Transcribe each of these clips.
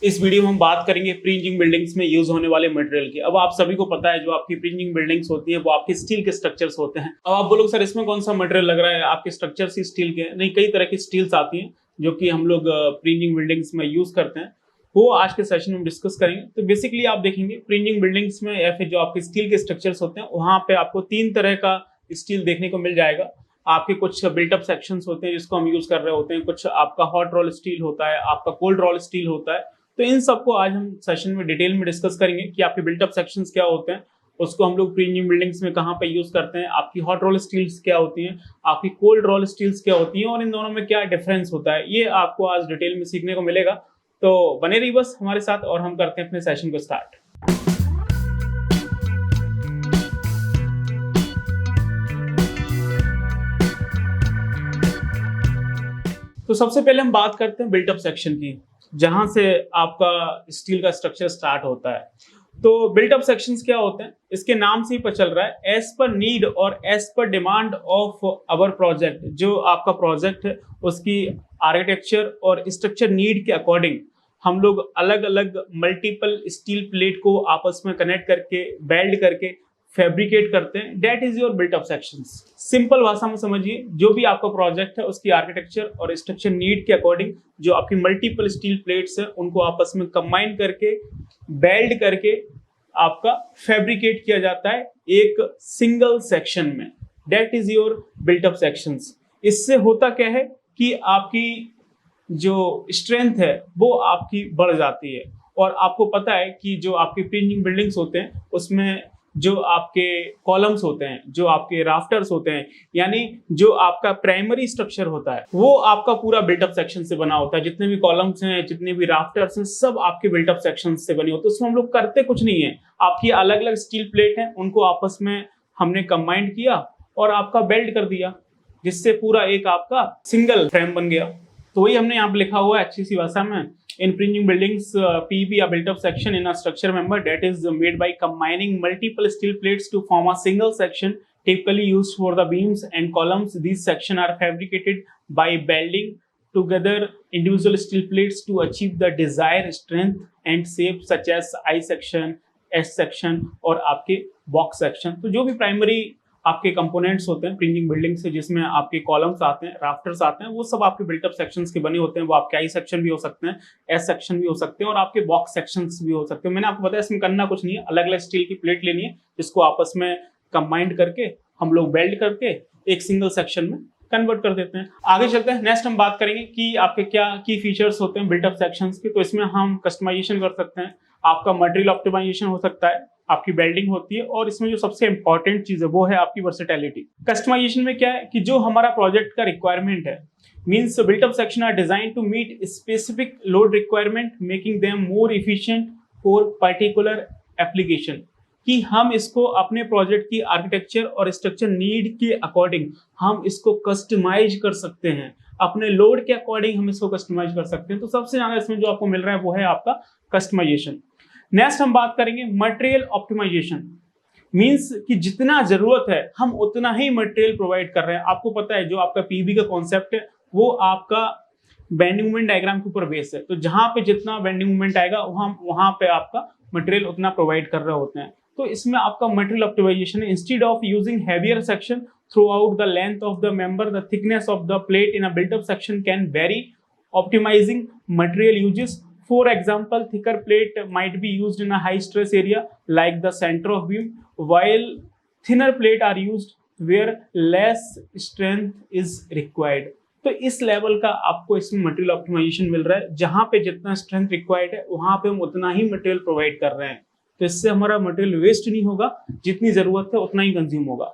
इस वीडियो में हम बात करेंगे प्री इंजीनियरिंग बिल्डिंग्स में यूज होने वाले मटेरियल की। अब आप सभी को पता है जो आपकी प्री इंजीनियरिंग बिल्डिंग्स होती है वो आपके स्टील के स्ट्रक्चर्स होते हैं। अब आप बोलोगे सर इसमें कौन सा मटेरियल लग रहा है, आपके स्ट्रक्चर्स ही स्टील के? नहीं, कई तरह की स्टील्स आती हैं जो कि हम लोग प्री इंजीनियरिंग बिल्डिंग्स में यूज करते हैं, वो आज के सेशन में डिस्कस करेंगे। तो बेसिकली आप देखेंगे प्री इंजीनियरिंग बिल्डिंग्स में या फिर जो आपके स्टील के स्ट्रक्चर्स होते हैं वहां पे आपको तीन तरह का स्टील देखने को मिल जाएगा। आपके कुछ बिल्टअप सेक्शंस होते हैं जिसको हम यूज कर रहे होते हैं, कुछ आपका हॉट रोल स्टील होता है, आपका कोल्ड रोल स्टील होता है। तो इन सबको आज हम सेशन में डिटेल में डिस्कस करेंगे कि आपके बिल्टअप सेक्शंस क्या होते हैं, उसको हम लोग प्री इंजीनियरिंग बिल्डिंग्स में कहाँ पे यूज करते हैं, आपकी हॉट रोल स्टील्स क्या होती हैं, आपकी कोल्ड रोल स्टील्स क्या होती हैं और इन दोनों में क्या डिफरेंस होता है, ये आपको आज डिटेल में सीखने को मिलेगा। तो बने रहिए बस हमारे साथ और हम करते हैं अपने सेशन को स्टार्ट। तो सबसे पहले हम बात करते हैं बिल्टअप सेक्शन की, जहां से आपका स्टील का स्ट्रक्चर स्टार्ट होता है। तो बिल्टअप सेक्शंस क्या होते हैं, इसके नाम से ही पता चल रहा है, एज पर नीड और as per demand of our project. जो आपका प्रोजेक्ट है उसकी आर्किटेक्चर और स्ट्रक्चर नीड के अकॉर्डिंग हम लोग अलग अलग मल्टीपल स्टील प्लेट को आपस में कनेक्ट करके वेल्ड करके फैब्रिकेट करते हैं। That is your built up sections. Simple भाषा में समझिए, जो भी आपका प्रोजेक्ट है उसकी आर्किटेक्चर और स्ट्रक्चर नीड के अकॉर्डिंग जो आपकी मल्टीपल स्टील प्लेट्स है उनको आपस में कंबाइन करके वेल्ड करके आपका फैब्रिकेट किया जाता है एक सिंगल सेक्शन में। That is your built up sections. इससे होता क्या है कि आपकी जो स्ट्रेंथ है वो आपकी बढ़ जाती है। और आपको पता है कि जो आपके प्री इंजीनियरिंग बिल्डिंग्स होते हैं उसमें जो आपके कॉलम्स होते हैं, जो आपके राफ्टर्स होते हैं, यानी जो आपका प्राइमरी स्ट्रक्चर होता है वो आपका पूरा बिल्टअप सेक्शन से बना होता है। जितने भी कॉलम्स हैं, जितने भी राफ्टर्स हैं, सब आपके बिल्टअप सेक्शन से बने होते हैं। उसमें हम लोग करते कुछ नहीं है, आपकी अलग अलग स्टील प्लेट है उनको आपस में हमने कंबाइन किया और आपका वेल्ड कर दिया, जिससे पूरा एक आपका सिंगल फ्रेम बन गया। तो वही हमने यहाँ पे लिखा हुआ है अच्छी सी भाषा में, in printing buildings, PEB a built-up section in a structure member that is made by combining multiple steel plates to form a single section, typically used for the beams and columns. These sections are fabricated by welding together individual steel plates to achieve the desired strength and shape, such as I section, S section और आपके box section। तो जो भी primary आपके components होते हैं printing building से, जिसमें आपके कॉलम्स आते हैं, राफ्टर्स आते हैं, वो सब आपके बिल्टअप सेक्शंस के बने होते हैं। वो आपके आई सेक्शन भी हो सकते हैं, एस सेक्शन भी हो सकते हैं और आपके बॉक्स सेक्शंस भी हो सकते हैं। मैंने आपको बताया इसमें करना कुछ नहीं है, अलग अलग स्टील की प्लेट लेनी है जिसको आपस में कंबाइंड करके हम लोग वेल्ड करके एक सिंगल सेक्शन में कन्वर्ट कर देते हैं। आगे चलते हैं, नेक्स्ट हम बात करेंगे कि आपके क्या की फीचर्स होते हैं बिल्टअप सेक्शंस के। तो इसमें हम कस्टमाइजेशन कर सकते हैं, आपका मटेरियल ऑप्टिमाइजेशन हो सकता है, आपकी वेल्डिंग होती है और इसमें जो सबसे इंपॉर्टेंट चीज है वो है आपकी वर्सेटैलिटी। कस्टमाइजेशन में क्या है कि जो हमारा प्रोजेक्ट का रिक्वायरमेंट है, means built up section are design to meet specific load requirement, making them more efficient for particular application. कि हम इसको अपने प्रोजेक्ट की आर्किटेक्चर और स्ट्रक्चर नीड के अकॉर्डिंग हम इसको कस्टमाइज कर सकते हैं, अपने लोड के अकॉर्डिंग हम इसको कस्टमाइज कर सकते हैं। तो सबसे ज्यादा इसमें जो आपको मिल रहा है वो है आपका कस्टमाइजेशन। नेक्स्ट हम बात करेंगे मटेरियल ऑप्टिमाइजेशन। मींस कि जितना जरूरत है हम उतना ही मटेरियल प्रोवाइड कर रहे हैं। आपको पता है जो आपका पीबी का कॉन्सेप्ट है वो आपका बेंडिंग मोमेंट डायग्राम के ऊपर बेस है। तो जहां पे जितना बेंडिंग मोमेंट आएगा वहां पे आपका मटेरियल उतना प्रोवाइड कर रहे होते हैं। तो इसमें आपका मटेरियल ऑप्टिमाइजेशन है, instead of using heavier section throughout the length of the member, the thickness of the plate in a built up section can vary, optimizing material uses. For example, thicker plate might be used in a high stress area like the center of beam, while thinner plate are used where less strength is required। तो इस level का आपको इसमें material optimisation मिल रहा है, जहां पे जितना स्ट्रेंथ रिक्वायर्ड है वहां पे हम उतना ही मटेरियल प्रोवाइड कर रहे हैं। तो इससे हमारा मटेरियल वेस्ट नहीं होगा, जितनी जरूरत है उतना ही कंज्यूम होगा।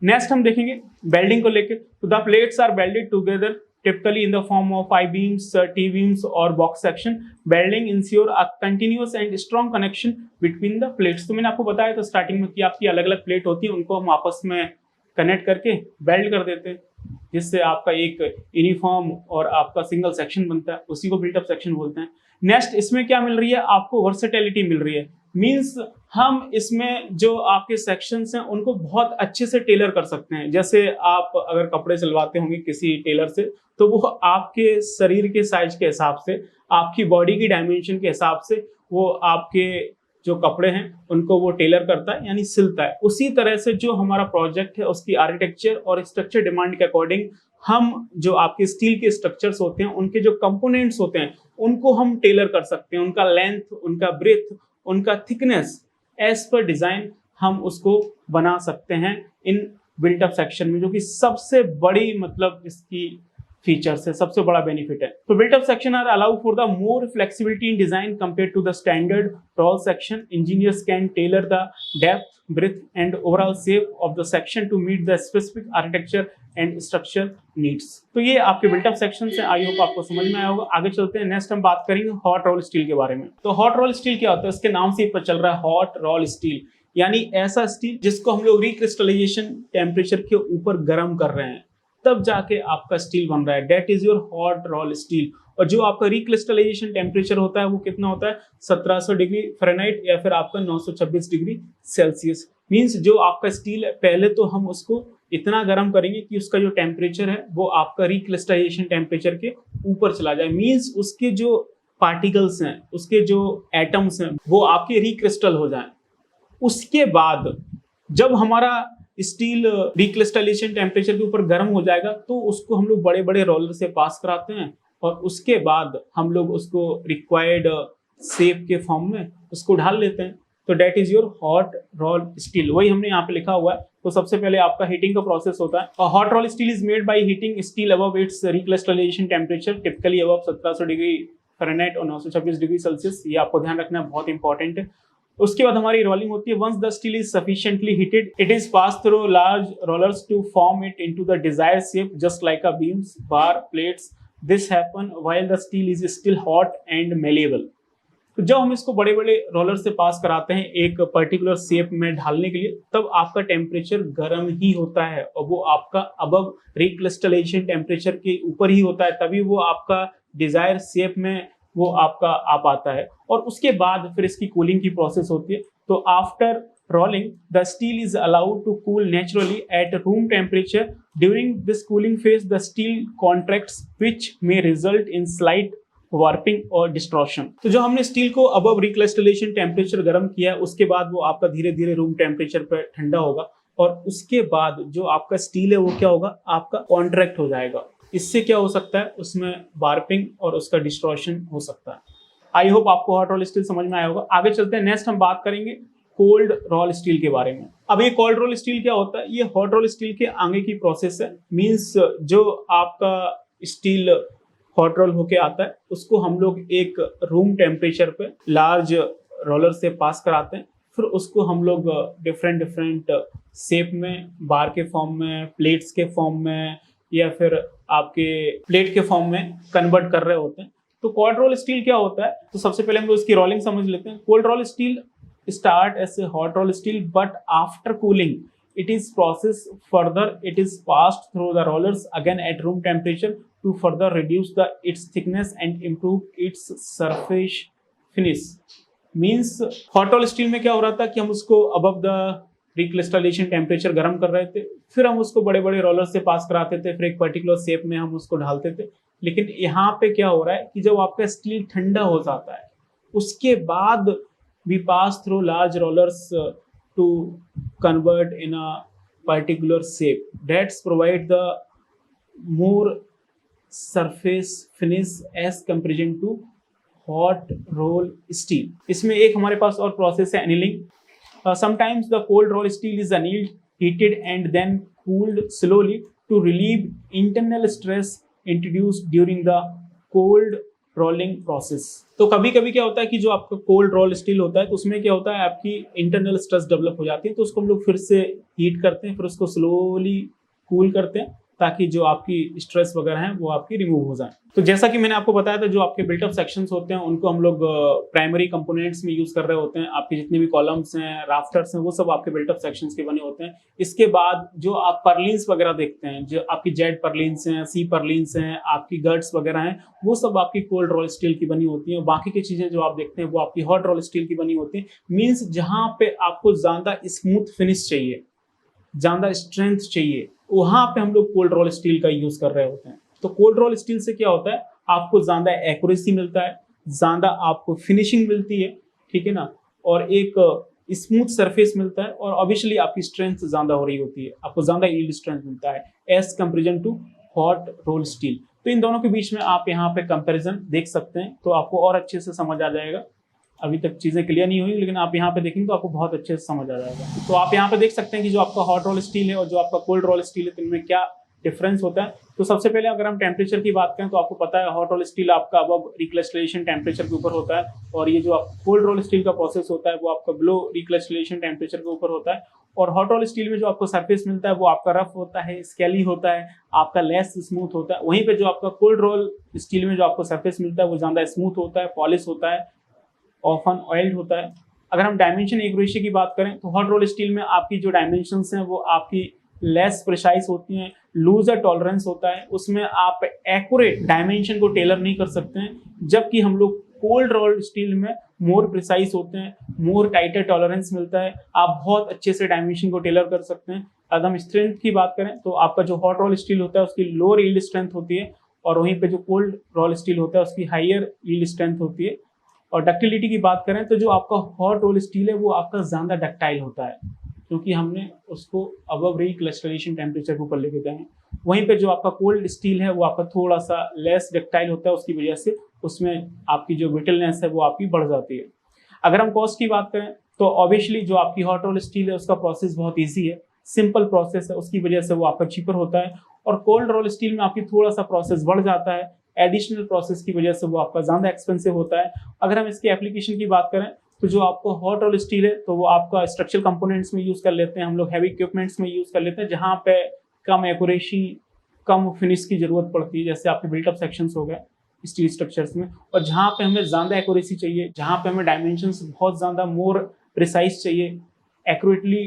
नेक्स्ट हम देखेंगे वेल्डिंग को लेकर। तो the plates are welded together typically in the form of I-beams, T-beams or box section. Welding ensure a continuous and strong connection between the plates। तो मैंने आपको बताया था स्टार्टिंग में कि आपकी अलग अलग प्लेट होती है, उनको हम आपस में कनेक्ट करके वेल्ड कर देते हैं, जिससे आपका एक यूनिफॉर्म और आपका सिंगल सेक्शन बनता है, उसी को बिल्टअप सेक्शन बोलते हैं। नेक्स्ट इसमें क्या मिल रही है, आपको वर्सेटैलिटी मिल रही है। मींस हम इसमें जो आपके सेक्शंस हैं उनको बहुत अच्छे से टेलर कर सकते हैं। जैसे आप अगर कपड़े सिलवाते होंगे किसी टेलर से, तो वो आपके शरीर के साइज के हिसाब से आपकी बॉडी की डायमेंशन के हिसाब से वो आपके जो कपड़े हैं उनको वो टेलर करता है यानी सिलता है। उसी तरह से जो हमारा प्रोजेक्ट है उसकी आर्किटेक्चर और स्ट्रक्चर डिमांड के अकॉर्डिंग हम जो आपके स्टील के स्ट्रक्चर्स होते हैं उनके जो कंपोनेंट्स होते हैं उनको हम टेलर कर सकते हैं, उनका लेंथ, उनका ब्रेथ, उनका थिकनेस एज पर डिजाइन हम उसको बना सकते हैं इन बिल्ट अप सेक्शन में, जो कि सबसे बड़ी मतलब इसकी फीचर्स है, सबसे बड़ा बेनिफिट है। तो built up section are allow for the more flexibility in design compare to the standard roll section. Engineers can tailor the depth, breadth and overall shape of the section to meet the specific architecture and structure needs. तो ये आपके built up section से I hope आपको समझ में आया होगा। आगे चलते हैं, नेक्स्ट हम बात करेंगे हॉट रोल स्टील के बारे में। तो हॉट रोल स्टील क्या होता है, इसके नाम से ही पता चल रहा है हॉट रोल स्टील, यानी ऐसा स्टील जिसको हम लोग रिक्रिस्टलाइजेशन टेम्परेचर के ऊपर गर्म कर रहे हैं तब जाके आपका स्टील बन रहा है। That is your hot roll steel. और जो आपका रिक्रिस्टलाइजेशन टेम्परेचर होता है वो कितना होता है, 1700 डिग्री फ़ारेनहाइट या फिर आपका 926 डिग्री सेल्सियस। मींस जो आपका स्टील है पहले तो हम उसको इतना गर्म करेंगे कि उसका जो टेम्परेचर है वो आपका रिक्रिस्टलाइजेशन टेम्परेचर के ऊपर चला जाए। मींस उसके जो पार्टिकल्स हैं, उसके जो एटम्स हैं वो आपके रिक्रिस्टल हो जाएं। उसके बाद जब हमारा स्टील रिक्रिस्टलाइजेशन टेम्परेचर के ऊपर गर्म हो जाएगा तो उसको हम लोग बड़े बड़े रोलर से पास कराते हैं और उसके बाद हम लोग उसको रिक्वायर्ड शेप के फॉर्म में उसको ढाल लेते हैं। तो that is your hot roll steel, वही हमने यहाँ पे लिखा हुआ है। तो सबसे पहले आपका हीटिंग का प्रोसेस होता है और hot roll steel is made by heating steel above it's recrystallisation temperature, typically above 1700 degree Fahrenheit और 926 डिग्री सेल्सियस। ये आपको ध्यान रखना बहुत इंपॉर्टेंट है। उसके बाद हमारी रोलिंग होती है। Once the steel is sufficiently heated it is pass through large rollers to form it into the desired shape just like a beams, bar, plates. This happen while the steel is still hot and malleable. तो जब हम इसको बड़े बड़े roller से पास कराते हैं एक पर्टिकुलर शेप में ढालने के लिए तब आपका टेम्परेचर गर्म ही होता है और वो आपका अबव रिक्रिस्टलाइजेशन टेम्परेचर के ऊपर ही होता है, तभी वो आपका डिजायर शेप में वो आपका आ पाता है। और उसके बाद फिर इसकी कूलिंग की प्रोसेस होती है। तो after rolling the steel is allowed to cool naturally at room temperature. During this cooling phase the steel contracts which may result in slight warping और डिस्ट्रॉशन। तो जो हमने स्टील को अबव रिक्रिस्टलाइजेशन टेम्परेचर गर्म किया है उसके बाद वो आपका धीरे धीरे रूम टेम्परेचर पर ठंडा होगा और उसके बाद जो आपका स्टील है वो क्या होगा, आपका कॉन्ट्रैक्ट हो जाएगा। इससे क्या हो सकता है, उसमें वार्पिंग और उसका डिस्ट्रॉशन हो सकता है। आई होप आपको हॉट रोल स्टील समझ में आया होगा। आगे चलते हैं, नेक्स्ट हम बात करेंगे कोल्ड रोल स्टील के बारे में। अब ये कोल्ड रोल स्टील क्या होता है, ये हॉट रोल स्टील के आगे की प्रोसेस है। मींस जो आपका स्टील हॉट रोल होके आता है उसको हम लोग एक रूम टेम्परेचर पे लार्ज रोलर से पास कराते हैं, फिर उसको हम लोग डिफरेंट डिफरेंट शेप में, बार के फॉर्म में, प्लेट्स के फॉर्म में या फिर आपके प्लेट के फॉर्म में कन्वर्ट कर रहे होते हैं। तो कोल्ड रोल स्टील क्या होता है, तो सबसे पहले हम लोग इसकी रोलिंग समझ लेते हैं। Cold roll steel start as a hot roll steel but after cooling it is processed further, it is passed through the rollers again at room temperature to further reduce its thickness and improve its surface finish. Means hot roll steel में क्या हो रहा था कि हम उसको above the recrystallisation temperature गर्म कर रहे थे, फिर हम उसको बड़े बड़े रोलर से पास कराते थे, फिर एक पर्टिकुलर शेप में हम उसको ढालते थे। लेकिन यहाँ पे क्या हो रहा है कि जब आपका स्टील ठंडा हो जाता है उसके बाद we pass through large rollers to convert in a particular shape that's provide the more surface finish as comparison to hot roll steel. इसमें एक हमारे पास और प्रोसेस है annealing. Sometimes the cold roll steel is annealed, heated and then cooled slowly to relieve internal stress introduced during the cold rolling process. तो कभी कभी क्या होता है कि जो आपका कोल्ड रोल स्टील होता है तो उसमें क्या होता है आपकी इंटरनल स्ट्रेस डेवलप हो जाती है, तो उसको हम लोग फिर से हीट करते हैं, फिर उसको स्लोली कूल करते हैं ताकि जो आपकी स्ट्रेस वगैरह हैं वो आपकी रिमूव हो जाए। तो जैसा कि मैंने आपको बताया था जो आपके बिल्टअप सेक्शंस होते हैं उनको हम लोग प्राइमरी कंपोनेंट्स में यूज कर रहे होते हैं। आपके जितने भी कॉलम्स हैं, राफ्टर्स हैं, वो सब आपके बिल्टअप सेक्शंस के बने होते हैं। इसके बाद जो आप पर्लिन्स वगैरह देखते हैं, जो आपकी जेड पर्लिन्स हैं, सी पर्लिन्स हैं, आपकी गर्ड्स वगैरह हैं, वो सब आपकी कोल्ड रोल स्टील की बनी होती हैं। बाकी की चीजें जो आप देखते हैं वो आपकी हॉट रोल स्टील की बनी होती हैं। मीन्स जहाँ पे आपको ज्यादा स्मूथ फिनिश चाहिए, ज्यादा स्ट्रेंथ चाहिए, वहां पे हम लोग कोल्ड रोल स्टील का यूज कर रहे होते हैं। तो कोल्ड रोल स्टील से क्या होता है, आपको ज़्यादा एक्यूरेसी मिलता है, ज़्यादा आपको फिनिशिंग मिलती है, ठीक है ना, और एक स्मूथ सरफेस मिलता है, और ऑब्वियसली आपकी स्ट्रेंथ ज़्यादा हो रही होती है, आपको ज़्यादा यील्ड स्ट्रेंथ मिलता है as comparison to hot roll steel. तो इन दोनों के बीच में आप यहाँ पे कंपैरिजन देख सकते हैं, तो आपको और अच्छे से समझ आ जाएगा। अभी तक चीज़ें क्लियर नहीं हुई, लेकिन आप यहाँ पे देखेंगे तो आपको बहुत अच्छे से समझ आ जाएगा। तो आप यहाँ पे देख सकते हैं कि जो आपका हॉट रोल स्टील है और जो आपका कोल्ड रोल स्टील है, तो इनमें क्या डिफरेंस होता है। तो सबसे पहले अगर हम टेम्परेचर की बात करें तो आपको पता है हॉट रोल स्टील आपका अब रिक्रिस्टलाइजेशन टेम्परेचर के ऊपर होता है, और ये जो कोल्ड रोल स्टील का प्रोसेस होता है वो आपका बिलो रिक्रिस्टलाइजेशन टेम्परेचर के ऊपर होता है। और हॉट रोल स्टील में जो आपको सरफेस मिलता है वो आपका रफ होता है, स्केली होता है, आपका लेस स्मूथ होता है। वहीं पे जो आपका कोल्ड रोल स्टील में जो आपको सरफेस मिलता है वो ज़्यादा स्मूथ होता है, पॉलिश होता है, ऑफन ऑयल्ड होता है। अगर हम डायमेंशन एक्यूरेसी की बात करें तो हॉट रोल स्टील में आपकी जो डायमेंशंस हैं वो आपकी लेस प्रिसाइज होती हैं, लूजर टॉलरेंस होता है, उसमें आप एक्यूरेट डायमेंशन को टेलर नहीं कर सकते हैं, जबकि हम लोग कोल्ड रोल स्टील में मोर प्रिसाइज होते हैं, मोर टाइटर टॉलरेंस मिलता है, आप बहुत अच्छे से डायमेंशन को टेलर कर सकते हैं। अगर हम स्ट्रेंथ की बात करें तो आपका जो हॉट रोल स्टील होता है उसकी लोअर यील्ड स्ट्रेंथ होती है, और वहीं पे जो कोल्ड रोल स्टील होता है उसकी हाइयर यील्ड स्ट्रेंथ होती है। और डक्टिलिटी की बात करें तो जो आपका हॉट रोल स्टील है वो आपका ज़्यादा डक्टाइल होता है, क्योंकि हमने उसको अबव रिक्रिस्टलाइजेशन टेम्परेचर के ऊपर लेके गए हैं। वहीं पे जो आपका कोल्ड स्टील है वो आपका थोड़ा सा लेस डक्टाइल होता है, उसकी वजह से उसमें आपकी जो ब्रिटलनेस है वो आपकी बढ़ जाती है। अगर हम कॉस्ट की बात करें तो ऑब्वियसली जो आपकी हॉट रोल स्टील है उसका प्रोसेस बहुत ईजी है, सिंपल प्रोसेस है, उसकी वजह से वो आपका चीपर होता है। और कोल्ड रोल स्टील में आपकी थोड़ा सा प्रोसेस बढ़ जाता है, एडिशनल प्रोसेस की वजह से वो आपका ज़्यादा एक्सपेंसिव होता है। अगर हम इसकी एप्लीकेशन की बात करें तो जो आपको हॉट रोल स्टील है तो वो आपका स्ट्रक्चरल कंपोनेंट्स में यूज़ कर लेते हैं, हम लोग हैवी इक्विपमेंट्स में यूज़ कर लेते हैं, जहाँ पे कम एक्यूरेसी, कम फिनिश की ज़रूरत पड़ती है, जैसे आपके बिल्टअप सेक्शंस हो गए स्टील स्ट्रक्चर्स में। और जहाँ पे हमें ज़्यादा एक्यूरेसी चाहिए, जहाँ पे हमें डायमेंशंस बहुत ज़्यादा मोर प्रिसाइज चाहिए, एक्यूरेटली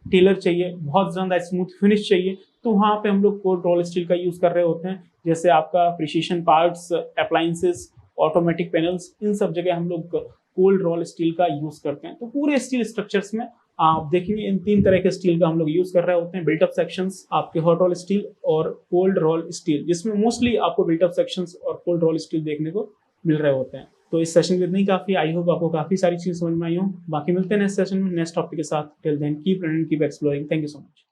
टेलर चाहिए, बहुत ज़्यादा स्मूथ फिनिश चाहिए, तो वहाँ पे हम लोग कोल्ड रोल स्टील का यूज़ कर रहे होते हैं। जैसे आपका precision parts, appliances, automatic panels, इन सब जगह हम लोग कोल्ड रोल स्टील का यूज़ करते हैं। तो पूरे स्टील स्ट्रक्चर्स में आप देखेंगे इन 3 तरह के स्टील का हम लोग यूज़ कर रहे होते हैं, बिल्टअप सेक्शंस, आपके हॉट रोल स्टील और कोल्ड रोल स्टील, जिसमें मोस्टली आपको बिल्टअप सेक्शंस और कोल्ड रोल स्टील देखने को मिल रहे होते हैं। तो इस सेशन में इतनी काफ़ी, आई होप आपको काफ़ी सारी चीज़ समझ में आई हो। बाकी मिलते हैं नेक्स्ट सेशन में नेक्स्ट टॉपिक के साथ। Till then keep learning, keep exploring. Thank you so much.